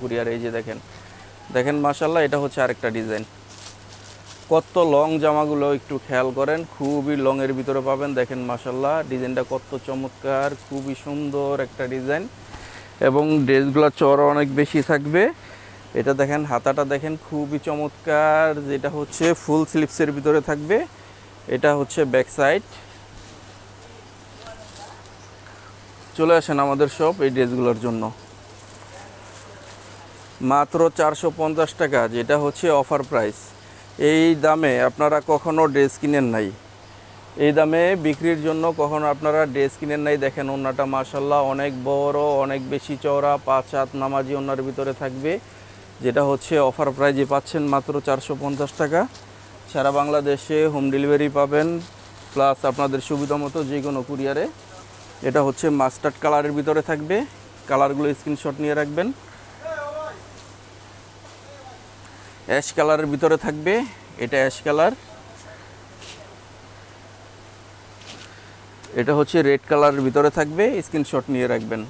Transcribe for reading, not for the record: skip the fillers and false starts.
Courier. এই যে দেখেন দেখেন মাশাআল্লাহ, এটা হচ্ছে আরেকটা ডিজাইন। কত লং জামাগুলো একটু খেয়াল করেন, খুবই লংয়ের ভিতরে পাবেন। দেখেন মাশাআল্লাহ ডিজাইনটা কত চমৎকার, খুবই সুন্দর একটা ডিজাইন এবং ড্রেসগুলো চড় অনেক বেশি থাকবে। এটা দেখেন হাতাটা দেখেন খুবই চমৎকার, যেটা হচ্ছে ফুল স্লিভসের ভিতরে থাকবে। এটা হচ্ছে ব্যাক সাইড। চলে আসেন আমাদের শপ এই ড্রেসগুলোর জন্য। মাত্র 450 টাকা, যেটা হচ্ছে অফার প্রাইস। এই দামে আপনারা কখনো ড্রেস কিনেন নাই, এই দামে বিক্রির জন্য কখনো আপনারা ড্রেস কিনেন নাই। দেখেন ওন্নাটা মাশাআল্লাহ অনেক বড়, অনেক বেশি চওড়া, 5 হাত নামাজি ওন্নার ভিতরে থাকবে, যেটা হচ্ছে অফার প্রাইজে পাচ্ছেন মাত্র 450 টাকা। সারা বাংলাদেশে হোম ডেলিভারি পাবেন, প্লাস আপনাদের সুবিধা মতো যে কোনো কুরিয়ারে। এটা হচ্ছে মাস্টার্ড কালারের ভিতরে থাকবে, কালারগুলো স্ক্রিনশট নিয়ে রাখবেন। অ্যাশ কালারের ভিতরে থাকবে, এটা অ্যাশ কালার। এটা হচ্ছে রেড কালারের ভিতরে থাকবে, স্ক্রিনশট নিয়ে রাখবেন।